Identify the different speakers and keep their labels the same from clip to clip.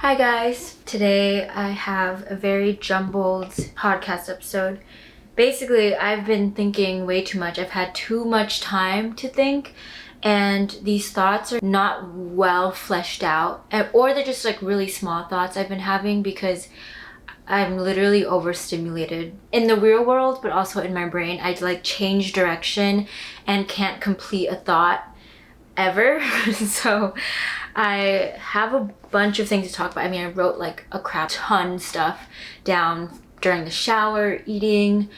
Speaker 1: Hi guys! Today I have a very jumbled podcast episode. Basically, I've been thinking way too much. I've had too much time to think, and these thoughts are not well fleshed out, or they're just like really small thoughts I've been having because I'm literally overstimulated in the real world, but also in my brain. I like change direction and can't complete a thought ever. So I have a bunch of things to talk about. I mean, I wrote like a crap ton stuff down during the shower, eating,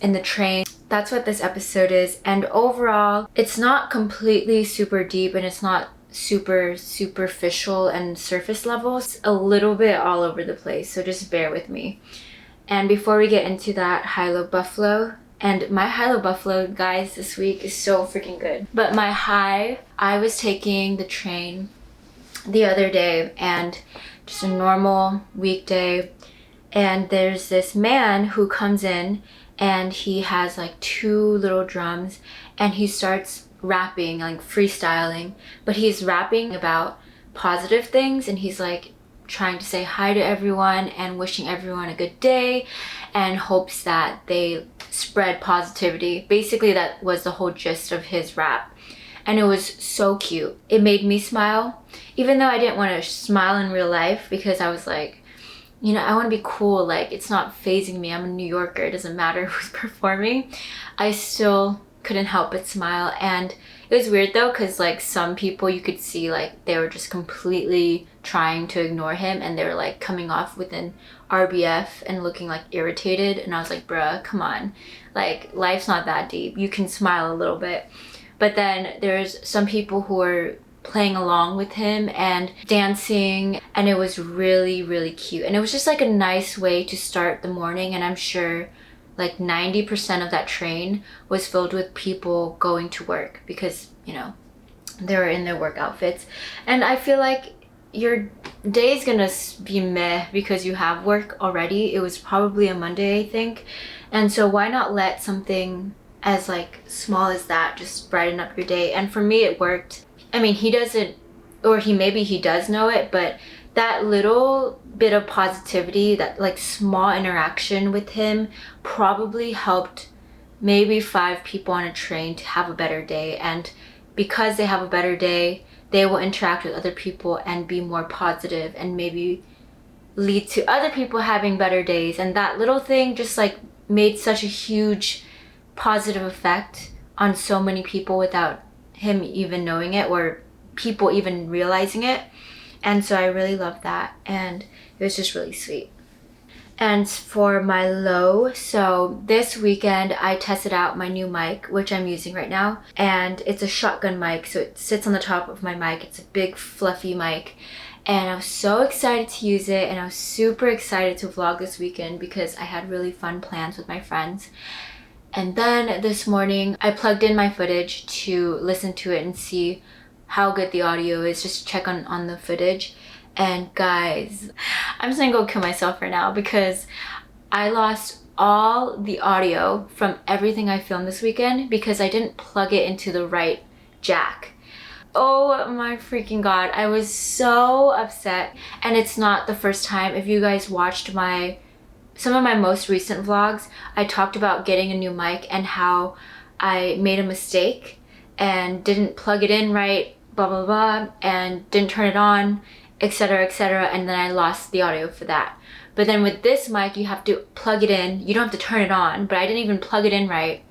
Speaker 1: in the train. That's what this episode is. And overall, it's not completely super deep and it's not super superficial and surface levels. A little bit all over the place, so just bear with me. And before we get into that, high-low buffalo. And my high-low buffalo, guys, this week is so freaking good. But my high, I was taking the train the other day, and just a normal weekday, and there's this man who comes in and he has like two little drums and he starts rapping, like freestyling, but he's rapping about positive things, and he's like trying to say hi to everyone and wishing everyone a good day and hopes that they spread positivity. Basically, that was the whole gist of his rap. And it was so cute. It made me smile, even though I didn't want to smile in real life because I was like, you know, I want to be cool. Like, it's not phasing me. I'm a New Yorker. It doesn't matter who's performing. I still couldn't help but smile. And it was weird though, because like some people you could see like they were just completely trying to ignore him, and they were like coming off with an RBF and looking like irritated. And I was like, bruh, come on. Like, life's not that deep. You can smile a little bit. But then there's some people who are playing along with him and dancing, and it was really, really cute. And it was just like a nice way to start the morning, and I'm sure like 90% of that train was filled with people going to work because, you know, they were in their work outfits. And I feel like your day is gonna be meh because you have work already. It was probably a Monday, I think. And so why not let something as like small as that just brighten up your day? And for me, it worked. I mean, he doesn't, or maybe he does know it, but that little bit of positivity, that like small interaction with him probably helped maybe 5 people on a train to have a better day. And because they have a better day, they will interact with other people and be more positive and maybe lead to other people having better days. And that little thing just like made such a huge positive effect on so many people without him even knowing it or people even realizing it. And so I really loved that, and it was just really sweet. And for my low, so this weekend I tested out my new mic, which I'm using right now, and it's a shotgun mic, so it sits on the top of my mic. It's a big fluffy mic, and I was so excited to use it, and I was super excited to vlog this weekend because I had really fun plans with my friends. And then this morning I plugged in my footage to listen to it and see how good the audio is, just to check on the footage. And guys, I'm just gonna go kill myself right now because I lost all the audio from everything I filmed this weekend because I didn't plug it into the right jack. Oh my freaking god, I was so upset. And it's not the first time. If you guys watched some of my most recent vlogs, I talked about getting a new mic and how I made a mistake and didn't plug it in right, blah blah blah, and didn't turn it on, etc, and then I lost the audio for that. But then with this mic, you have to plug it in. You don't have to turn it on, but I didn't even plug it in right.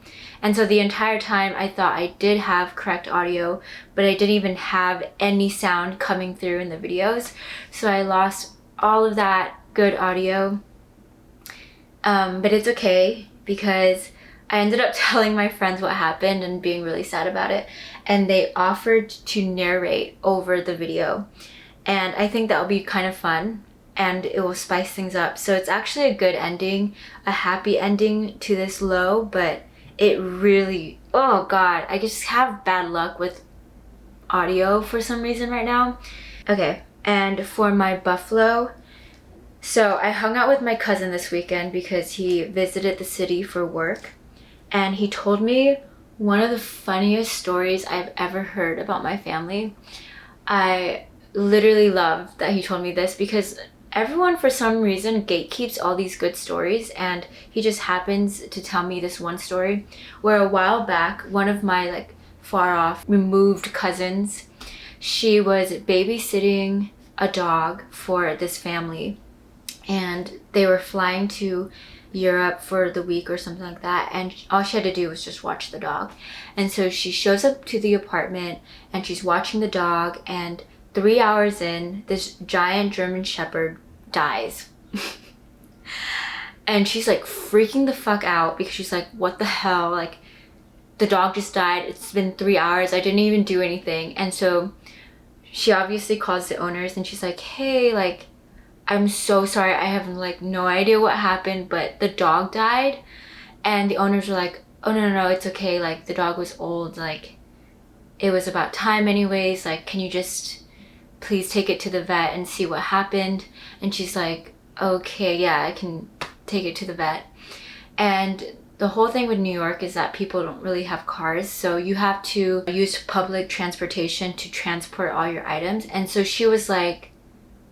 Speaker 1: And so the entire time I thought I did have correct audio, but I didn't even have any sound coming through in the videos. So I lost all of that good audio. But it's okay because I ended up telling my friends what happened and being really sad about it, and they offered to narrate over the video. And I think that will be kind of fun and it will spice things up. So it's actually a good ending, a happy ending to this low, but it really, oh god, I just have bad luck with audio for some reason right now. Okay, and for my buffalo, so I hung out with my cousin this weekend because he visited the city for work, and he told me one of the funniest stories I've ever heard about my family. I literally love that he told me this, because everyone for some reason gatekeeps all these good stories, and he just happens to tell me this one story where a while back, one of my like far off removed cousins, she was babysitting a dog for this family, and they were flying to Europe for the week or something like that, and all she had to do was just watch the dog. And so she shows up to the apartment and she's watching the dog, and 3 hours in, this giant German Shepherd dies. And she's like freaking the fuck out because she's like, what the hell? Like, the dog just died. It's been 3 hours. I didn't even do anything. And so she obviously calls the owners and she's like, hey, like, I'm so sorry. I have like no idea what happened, but the dog died. And the owners were like, oh, no, it's okay. Like, the dog was old. Like, it was about time anyways. Like, can you just please take it to the vet and see what happened? And she's like, okay, yeah, I can take it to the vet. And the whole thing with New York is that people don't really have cars, so you have to use public transportation to transport all your items. And so she was like,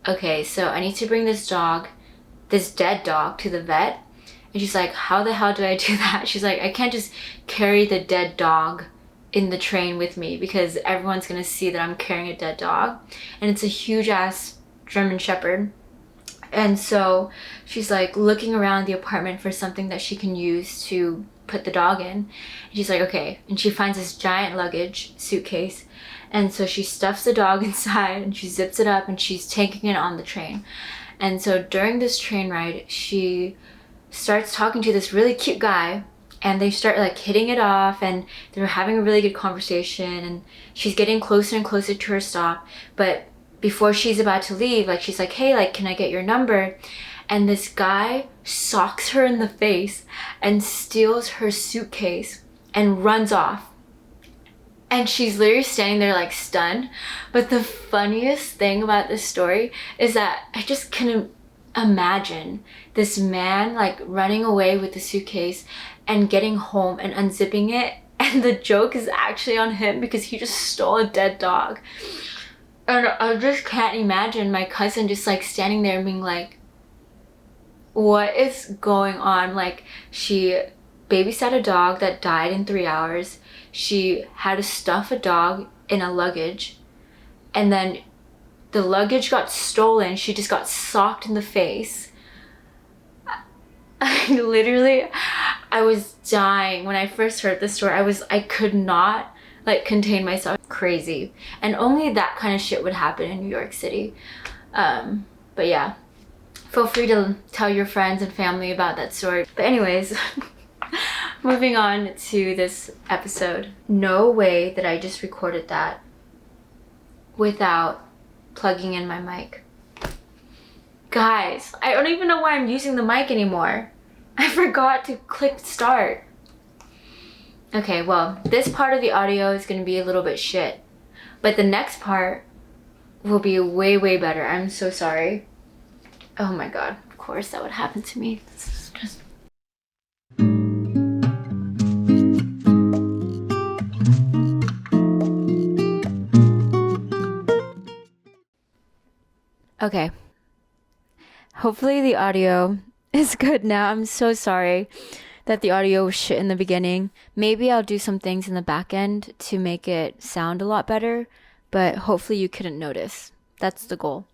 Speaker 1: okay, so I need to bring this dead dog to the vet. And she's like, how the hell do I do that? She's like, I can't just carry the dead dog in the train with me because everyone's gonna see that I'm carrying a dead dog. And it's a huge ass German Shepherd. And so she's like looking around the apartment for something that she can use to put the dog in. And she's like, okay. And she finds this giant luggage suitcase. And so she stuffs the dog inside and she zips it up and she's taking it on the train. And so during this train ride, she starts talking to this really cute guy, and they start like hitting it off, and they're having a really good conversation, and she's getting closer and closer to her stop. But before she's about to leave, like, she's like, hey, like, can I get your number? And this guy socks her in the face and steals her suitcase and runs off. And she's literally standing there like stunned. But the funniest thing about this story is that I just couldn't imagine this man like running away with the suitcase and getting home and unzipping it, and the joke is actually on him because he just stole a dead dog. And I just can't imagine my cousin just like standing there and being like, what is going on? Like, she babysat a dog that died in 3 hours. She had to stuff a dog in a luggage, and then the luggage got stolen. She just got socked in the face. I was dying when I first heard this story. I could not like contain myself. Crazy. And only that kind of shit would happen in New York City. But yeah, feel free to tell your friends and family about that story. But anyways, moving on to this episode. No way that I just recorded that without plugging in my mic. Guys, I don't even know why I'm using the mic anymore. I forgot to click start. Okay, well, this part of the audio is going to be a little bit shit, but the next part will be way, way better. I'm so sorry. Oh my god, of course that would happen to me. This is just... Okay. Hopefully the audio is good now. I'm so sorry that the audio was shit in the beginning. Maybe I'll do some things in the back end to make it sound a lot better, but hopefully you couldn't notice. That's the goal.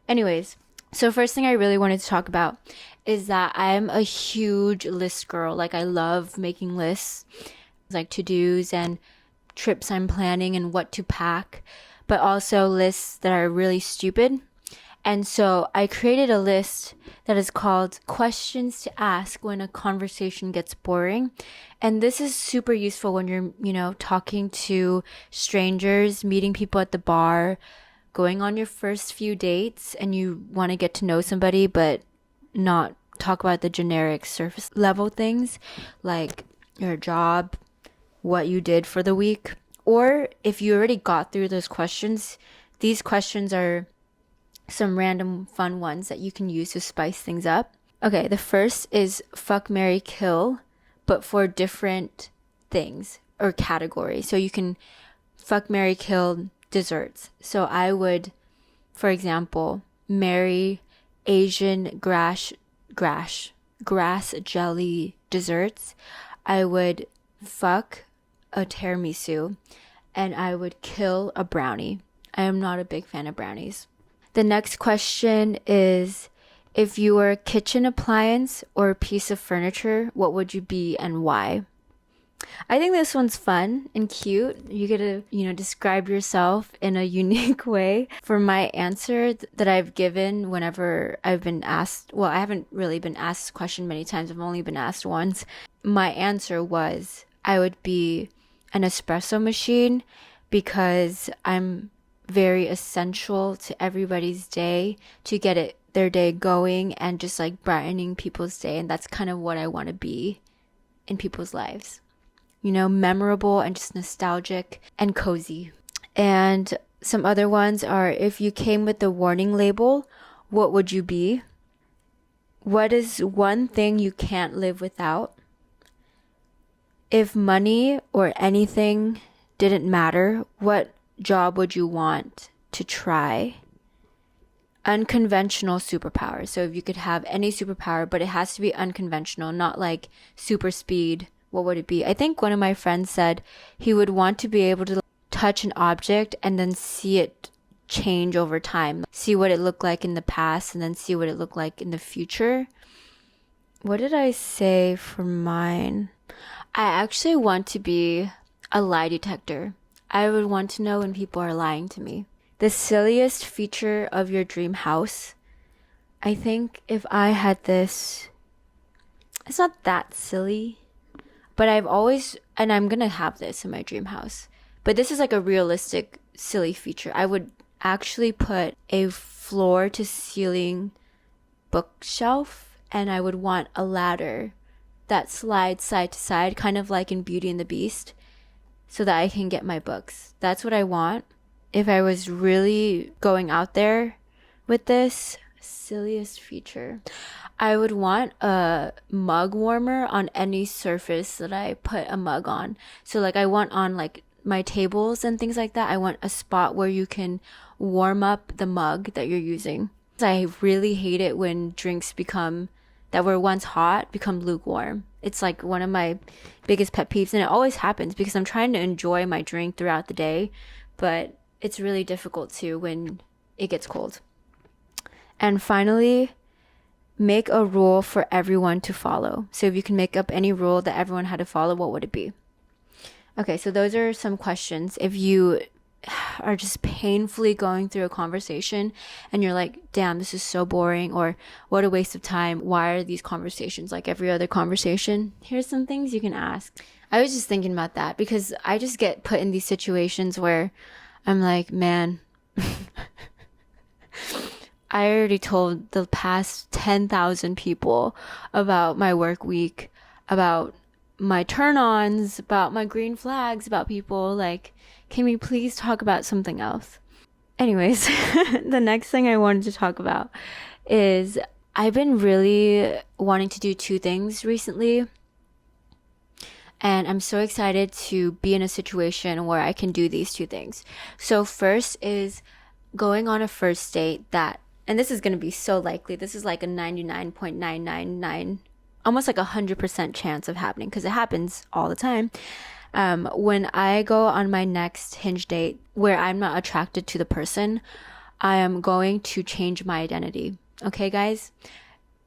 Speaker 1: Anyways, so first thing I really wanted to talk about is that I'm a huge list girl. Like, I love making lists, like to-dos and trips I'm planning and what to pack, but also lists that are really stupid. And so I created a list that is called questions to ask when a conversation gets boring. And this is super useful when you're, talking to strangers, meeting people at the bar, going on your first few dates, and you want to get to know somebody, but not talk about the generic surface level things like your job, what you did for the week. Or if you already got through those questions, these questions are some random fun ones that you can use to spice things up. Okay, the first is fuck, marry, kill, but for different things or categories. So you can fuck, marry, kill desserts. So I would for example, marry Asian grass jelly desserts. I would fuck a tiramisu, and I would kill a brownie. I am not a big fan of brownies. The next question is, if you were a kitchen appliance or a piece of furniture, what would you be and why? I think this one's fun and cute. You get to, describe yourself in a unique way. For my answer that I've given whenever I've been asked, well, I haven't really been asked this question many times. I've only been asked once. My answer was I would be an espresso machine because I'm very essential to everybody's day to get their day going and just like brightening people's day. And that's kind of what I want to be in people's lives. Memorable and just nostalgic and cozy. And some other ones are, if you came with the warning label, what would you be? What is one thing you can't live without? If money or anything didn't matter, what job would you want to try? Unconventional superpower. So if you could have any superpower, but it has to be unconventional, not like super speed, what would it be? I think one of my friends said he would want to be able to touch an object and then see it change over time. See what it looked like in the past and then see what it looked like in the future. What did I say for mine? I actually want to be a lie detector. I would want to know when people are lying to me. The silliest feature of your dream house. I think if I had this, it's not that silly, but I've always, and I'm gonna have this in my dream house, but this is like a realistic silly feature. I would actually put a floor to ceiling bookshelf, and I would want a ladder that slides side to side, kind of like in Beauty and the Beast, so that I can get my books. That's what I want. If I was really going out there with this, silliest feature, I would want a mug warmer on any surface that I put a mug on. So like I want on like my tables and things like that, I want a spot where you can warm up the mug that you're using. I really hate it when drinks that were once hot become lukewarm. It's like one of my biggest pet peeves, and it always happens because I'm trying to enjoy my drink throughout the day, but it's really difficult too when it gets cold. And finally, make a rule for everyone to follow. So if you can make up any rule that everyone had to follow, what would it be? Okay, so those are some questions. If you are just painfully going through a conversation and you're like, damn, this is so boring, or what a waste of time. Why are these conversations like every other conversation? Here's some things you can ask. I was just thinking about that because I just get put in these situations where I'm like, man, I already told the past 10,000 people about my work week, about my turn-ons, about my green flags, about people. Like, can we please talk about something else? Anyways, the next thing I wanted to talk about is I've been really wanting to do two things recently. And I'm so excited to be in a situation where I can do these two things. So first is going on a first date and this is going to be so likely. This is like a 99.999, almost like 100% chance of happening because it happens all the time. When I go on my next Hinge date where I'm not attracted to the person, I am going to change my identity. Okay, guys?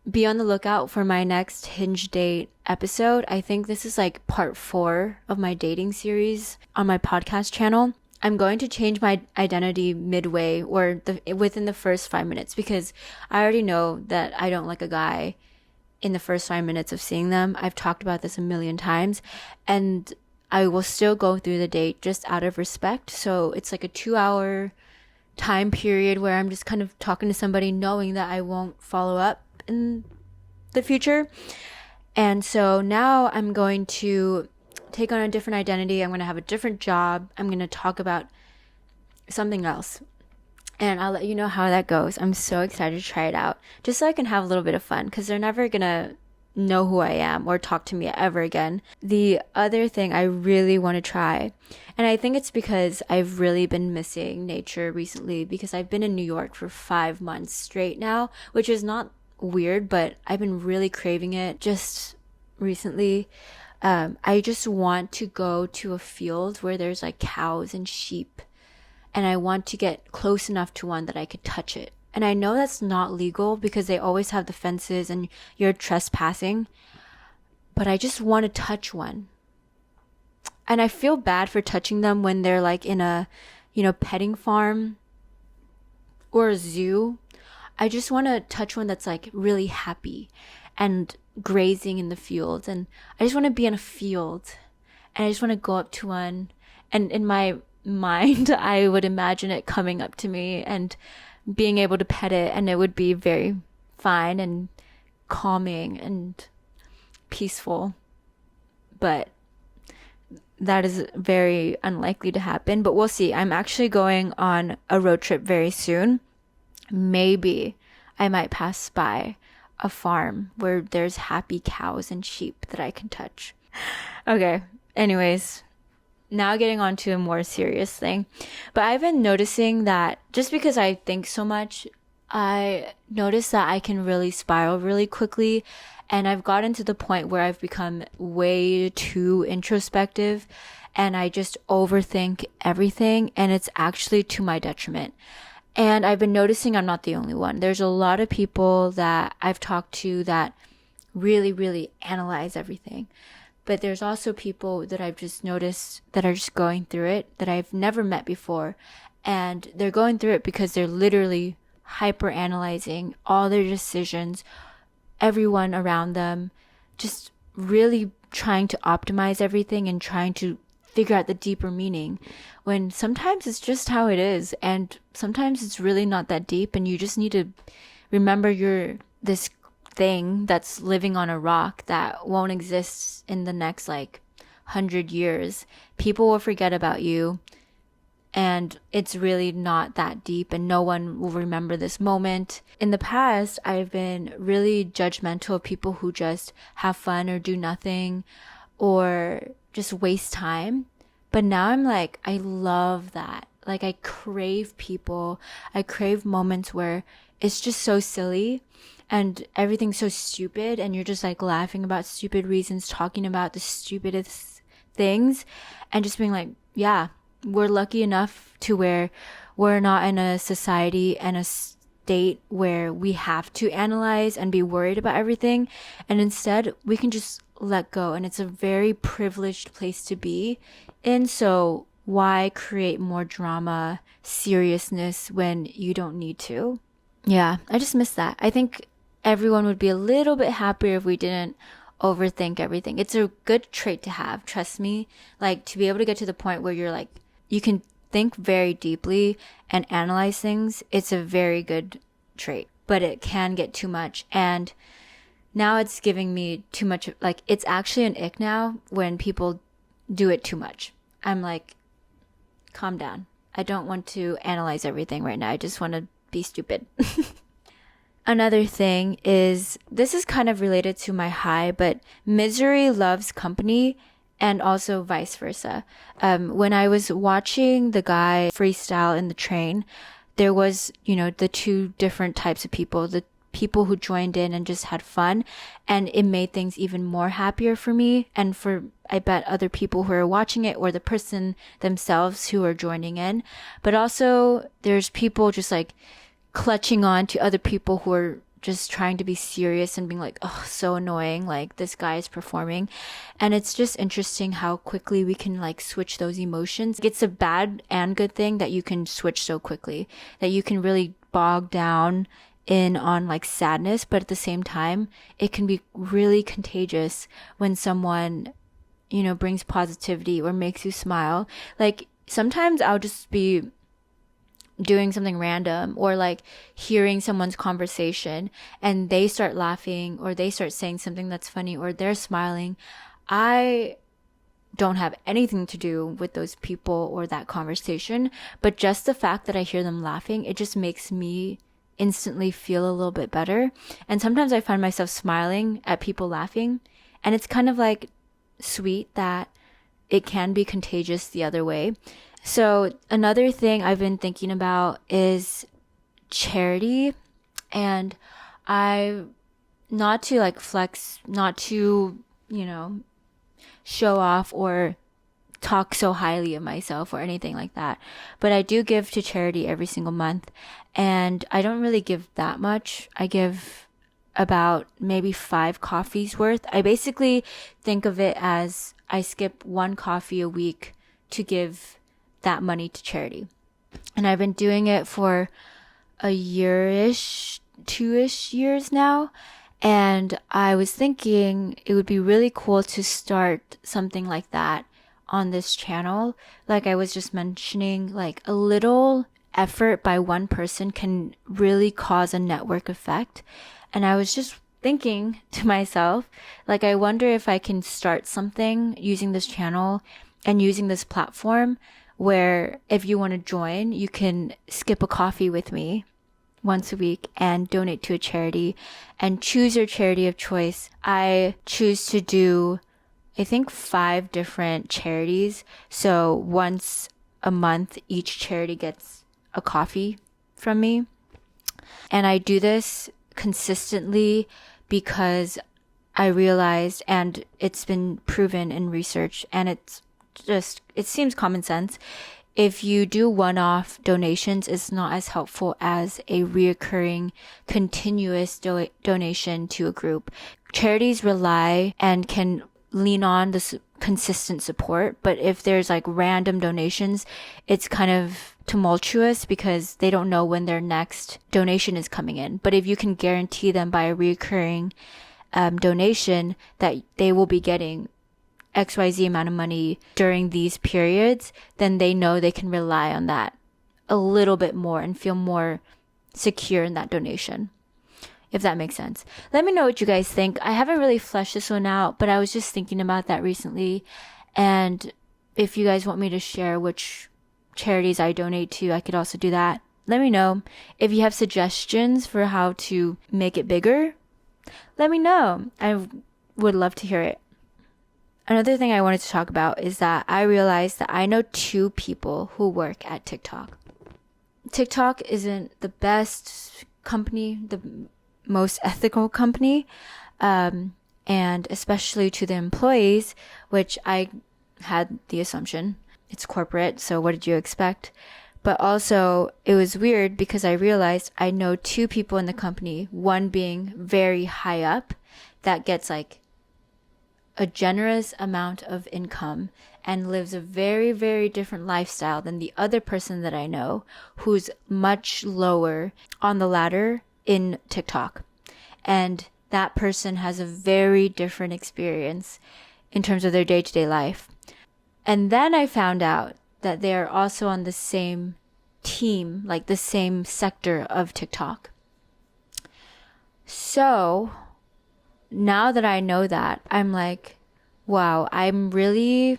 Speaker 1: Be on the lookout for my next Hinge date episode. I think this is like part 4 of my dating series on my podcast channel. I'm going to change my identity midway or within the first 5 minutes because I already know that I don't like a guy in the first 5 minutes of seeing them. I've talked about this a million times, and I will still go through the date just out of respect. So it's like a 2-hour time period where I'm just kind of talking to somebody knowing that I won't follow up in the future. And so now I'm going to take on a different identity. I'm going to have a different job. I'm going to talk about something else. And I'll let you know how that goes. I'm so excited to try it out just so I can have a little bit of fun because they're never going to know who I am or talk to me ever again. The other thing I really want to try, and I think it's because I've really been missing nature recently, because I've been in New York for 5 months straight now, which is not weird, but I've been really craving it just recently. I just want to go to a field where there's like cows and sheep, and I want to get close enough to one that I could touch it. And I know that's not legal because they always have the fences and you're trespassing, but I just want to touch one. And I feel bad for touching them when they're like in a, petting farm or a zoo. I just want to touch one that's like really happy and grazing in the fields. And I just want to be in a field and I just want to go up to one. And in my mind, I would imagine it coming up to me and being able to pet it, and it would be very fine and calming and peaceful. But that is very unlikely to happen, but we'll see. I'm actually going on a road trip very soon. Maybe I might pass by a farm where there's happy cows and sheep that I can touch. Okay, anyways, now getting on to a more serious thing. But I've been noticing that just because I think so much, I notice that I can really spiral really quickly. And I've gotten to the point where I've become way too introspective and I just overthink everything, and it's actually to my detriment. And I've been noticing I'm not the only one. There's a lot of people that I've talked to that really, really analyze everything. But there's also people that I've just noticed that are just going through it that I've never met before. And they're going through it because they're literally hyper analyzing all their decisions, everyone around them, just really trying to optimize everything and trying to figure out the deeper meaning, when sometimes it's just how it is. And sometimes it's really not that deep. And you just need to remember you're this thing that's living on a rock that won't exist in the next 100 years. People will forget about you, and it's really not that deep, and no one will remember this moment. In the past, I've been really judgmental of people who just have fun or do nothing or just waste time. But now I'm like, I love that. I crave people. I crave moments where it's just so silly and everything's so stupid, and you're just laughing about stupid reasons, talking about the stupidest things, and just being like, yeah, we're lucky enough to where we're not in a society and a state where we have to analyze and be worried about everything. And instead, we can just let go. And it's a very privileged place to be in. So why create more drama, seriousness when you don't need to? Yeah, I just miss that. I think everyone would be a little bit happier if we didn't overthink everything. It's a good trait to have, trust me. To be able to get to the point where you're you can think very deeply and analyze things. It's a very good trait, but it can get too much. And now it's giving me too much. It's actually an ick now when people do it too much. I'm like, calm down. I don't want to analyze everything right now. I just want to be stupid. Another thing is, this is kind of related to my high, but misery loves company, and also vice versa. When I was watching the guy freestyle in the train, there was, the two different types of people, the people who joined in and just had fun, and it made things even more happier for me and for, I bet, other people who are watching it, or the person themselves who are joining in. But also there's people just clutching on to other people who are just trying to be serious and being oh, so annoying, this guy is performing. And it's just interesting how quickly we can switch those emotions. It's a bad and good thing that you can switch so quickly, that you can really bog down in on sadness, but at the same time it can be really contagious when someone brings positivity or makes you smile. Sometimes I'll just be doing something random or hearing someone's conversation and they start laughing or they start saying something that's funny or they're smiling. I don't have anything to do with those people or that conversation, but just the fact that I hear them laughing, it just makes me instantly feel a little bit better. And sometimes I find myself smiling at people laughing, and it's kind of like sweet that it can be contagious the other way. So another thing I've been thinking about is charity, and not to like flex, not to, show off or talk so highly of myself or anything like that. But I do give to charity every single month, and I don't really give that much. I give about maybe 5 coffees worth. I basically think of it as I skip 1 coffee a week to give that money to charity. And I've been doing it for a year-ish, 2-ish years now. And I was thinking it would be really cool to start something like that on this channel. Like I was just mentioning, like a little effort by one person can really cause a network effect. And I was just thinking to myself, like, I wonder if I can start something using this channel and using this platform where if you want to join, you can skip a coffee with me once a week and donate to a charity and choose your charity of choice. I choose to do, I think, 5 different charities. So once a month, each charity gets a coffee from me. And I do this consistently because I realized, and it's been proven in research, and it seems common sense. If you do one-off donations, it's not as helpful as a reoccurring, continuous donation to a group. Charities rely and can lean on this consistent support, but if there's like random donations, it's kind of tumultuous because they don't know when their next donation is coming in. But if you can guarantee them by a reoccurring donation that they will be getting XYZ amount of money during these periods, then they know they can rely on that a little bit more and feel more secure in that donation, if that makes sense. Let me know what you guys think. I haven't really fleshed this one out, but I was just thinking about that recently. And if you guys want me to share which charities I donate to, I could also do that. Let me know. If you have suggestions for how to make it bigger, let me know. I would love to hear it. Another thing I wanted to talk about is that I realized that I know 2 people who work at TikTok. TikTok isn't the best company, the most ethical company, and especially to the employees, which I had the assumption it's corporate, so what did you expect? But also, it was weird because I realized I know 2 people in the company, one being very high up that gets like a generous amount of income and lives a very, very different lifestyle than the other person that I know who's much lower on the ladder in TikTok. And that person has a very different experience in terms of their day-to-day life. And then I found out that they are also on the same team, like the same sector of TikTok. So now that I know that, I'm like, wow, I'm really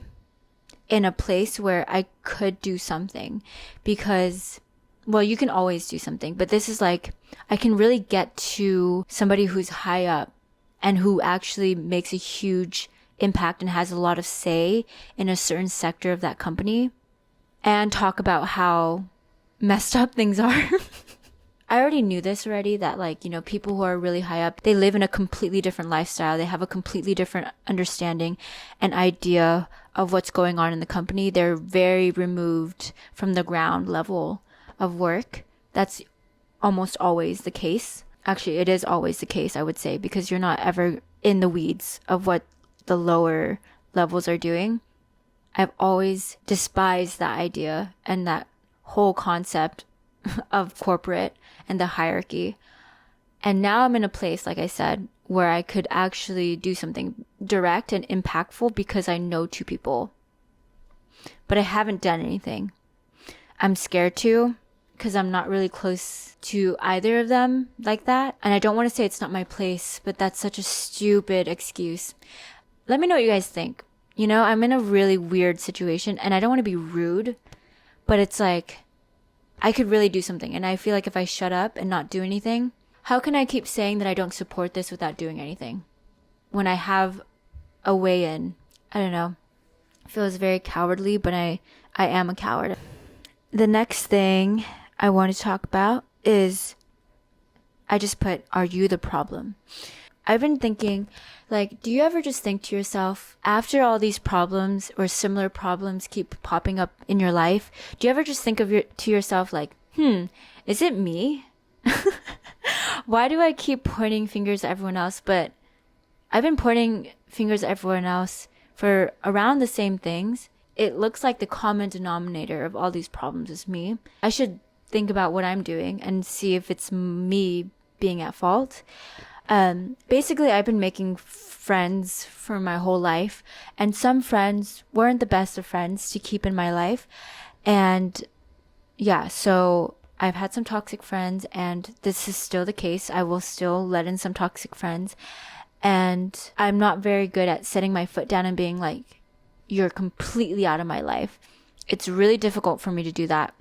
Speaker 1: in a place where I could do something because, well, you can always do something, but this is like, I can really get to somebody who's high up and who actually makes a huge impact and has a lot of say in a certain sector of that company and talk about how messed up things are. I already knew this already, that like, people who are really high up, they live in a completely different lifestyle. They have a completely different understanding and idea of what's going on in the company. They're very removed from the ground level of work. That's almost always the case. Actually, it is always the case, I would say, because you're not ever in the weeds of what the lower levels are doing. I've always despised that idea and that whole concept of corporate and the hierarchy. And now I'm in a place, like I said, where I could actually do something direct and impactful because I know 2 people. But I haven't done anything. I'm scared to because I'm not really close to either of them like that. And I don't want to say it's not my place, but that's such a stupid excuse. Let me know what you guys think. I'm in a really weird situation and I don't want to be rude, but it's like, I could really do something. And I feel like if I shut up and not do anything, how can I keep saying that I don't support this without doing anything? When I have a way in, I don't know. It feels very cowardly, but I am a coward. The next thing I want to talk about is, I just put, are you the problem? I've been thinking, like, do you ever just think to yourself, after all these problems or similar problems keep popping up in your life, do you ever just think to yourself like, is it me? Why do I keep pointing fingers at everyone else? But I've been pointing fingers at everyone else for around the same things. It looks like the common denominator of all these problems is me. I should think about what I'm doing and see if it's me being at fault. Basically, I've been making friends for my whole life, and some friends weren't the best of friends to keep in my life. And yeah, so I've had some toxic friends, and this is still the case. I will still let in some toxic friends. And I'm not very good at setting my foot down and being like, you're completely out of my life. It's really difficult for me to do that,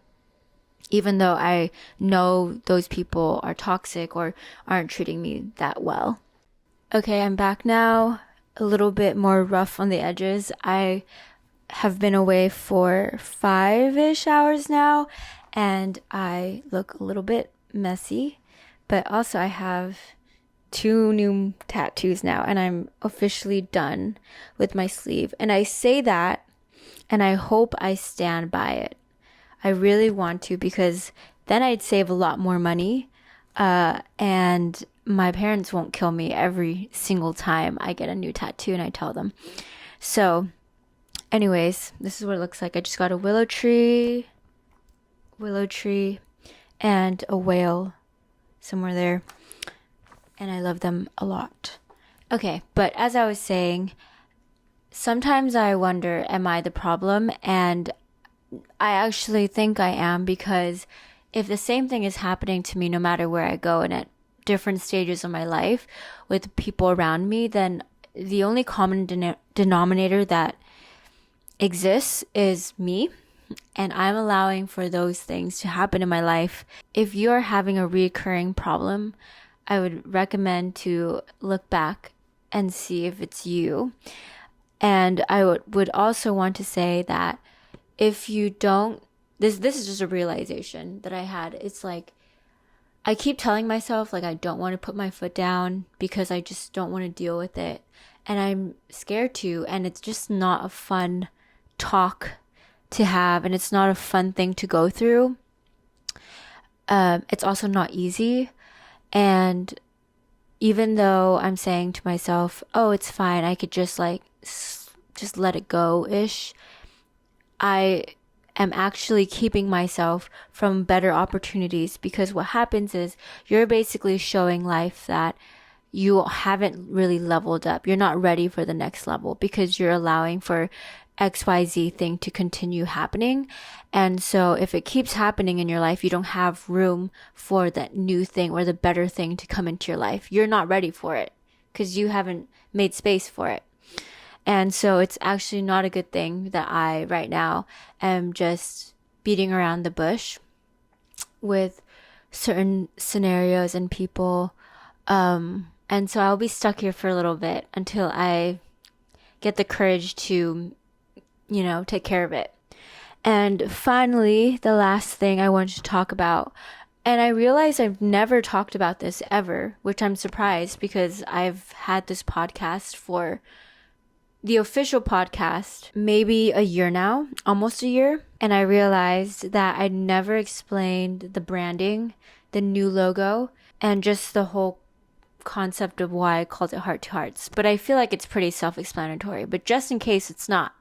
Speaker 1: even though I know those people are toxic or aren't treating me that well. Okay, I'm back now, a little bit more rough on the edges. I have been away for 5-ish hours now, and I look a little bit messy, but also I have 2 new tattoos now, and I'm officially done with my sleeve. And I say that, and I hope I stand by it. I really want to, because then I'd save a lot more money, and my parents won't kill me every single time I get a new tattoo and I tell them. So anyways, this is what it looks like. I just got a willow tree, and a whale somewhere there, and I love them a lot. Okay, but as I was saying, sometimes I wonder, am I the problem? And I actually think I am, because if the same thing is happening to me no matter where I go and at different stages of my life with people around me, then the only common denominator that exists is me. And I'm allowing for those things to happen in my life. If you're having a recurring problem, I would recommend to look back and see if it's you. And I would also want to say that if you don't, this is just a realization that I had. It's like, I keep telling myself, like, I don't want to put my foot down because I just don't want to deal with it. And I'm scared to, and it's just not a fun talk to have, and it's not a fun thing to go through. It's also not easy. And even though I'm saying to myself, oh, it's fine, I could just let it go-ish, I am actually keeping myself from better opportunities, because what happens is you're basically showing life that you haven't really leveled up. You're not ready for the next level because you're allowing for XYZ thing to continue happening. And so if it keeps happening in your life, you don't have room for that new thing or the better thing to come into your life. You're not ready for it because you haven't made space for it. And so it's actually not a good thing that I right now am just beating around the bush with certain scenarios and people. And so I'll be stuck here for a little bit until I get the courage to, take care of it. And finally, the last thing I wanted to talk about, and I realize I've never talked about this ever, which I'm surprised because I've had this podcast for the official podcast, maybe a year now, almost a year. And I realized that I'd never explained the branding, the new logo, and just the whole concept of why I called it Heart to Hearts. But I feel like it's pretty self-explanatory. But just in case it's not,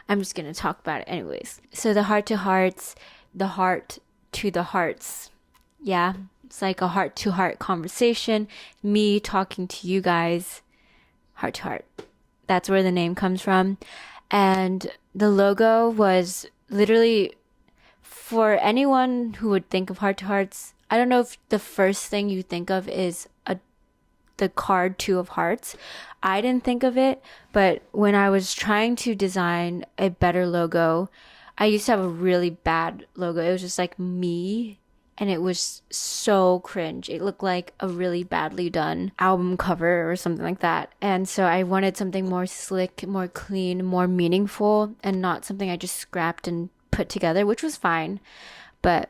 Speaker 1: I'm just going to talk about it anyways. So the Heart to Hearts, the heart to the hearts. Yeah, it's like a heart-to-heart conversation. Me talking to you guys, heart to heart. That's where the name comes from. And the logo was literally, for anyone who would think of Heart to Hearts, I don't know if the first thing you think of is the card 2 of hearts. I didn't think of it, but when I was trying to design a better logo, I used to have a really bad logo. It was just like me, and it was so cringe. It looked like a really badly done album cover or something like that. And so I wanted something more slick, more clean, more meaningful, and not something I just scrapped and put together, which was fine. But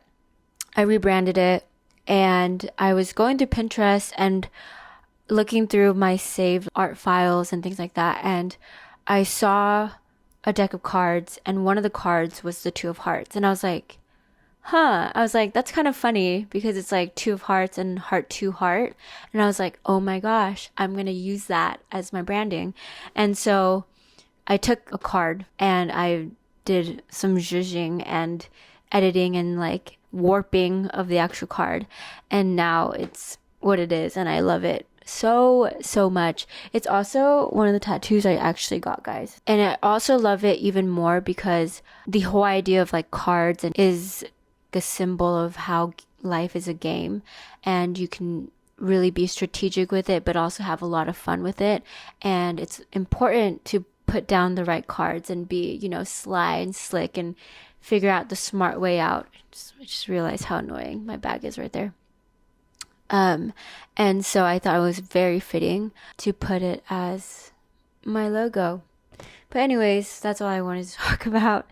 Speaker 1: I rebranded it, and I was going through Pinterest and looking through my saved art files and things like that, and I saw a deck of cards, and one of the cards was the Two of Hearts, and I was like, that's kind of funny because it's like Two of Hearts and heart to heart, and I was like, oh my gosh, I'm gonna use that as my branding. And so I took a card and I did some zhuzhing and editing and like warping of the actual card, and now it's what it is, and I love it so much. It's also one of the tattoos I actually got, guys, and I also love it even more because the whole idea of like cards and is a symbol of how life is a game, and you can really be strategic with it but also have a lot of fun with it. And it's important to put down the right cards and be, sly and slick and figure out the smart way out. I just realized how annoying my bag is right there. And so I thought it was very fitting to put it as my logo. But anyways, that's all I wanted to talk about.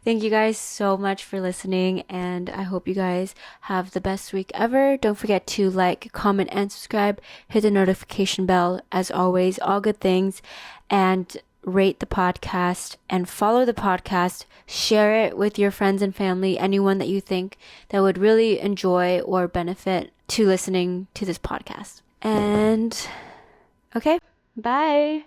Speaker 1: Thank you guys so much for listening, and I hope you guys have the best week ever. Don't forget to like, comment, and subscribe. Hit the notification bell, as always, all good things, and rate the podcast and follow the podcast. Share it with your friends and family, anyone that you think that would really enjoy or benefit to listening to this podcast. And okay, bye.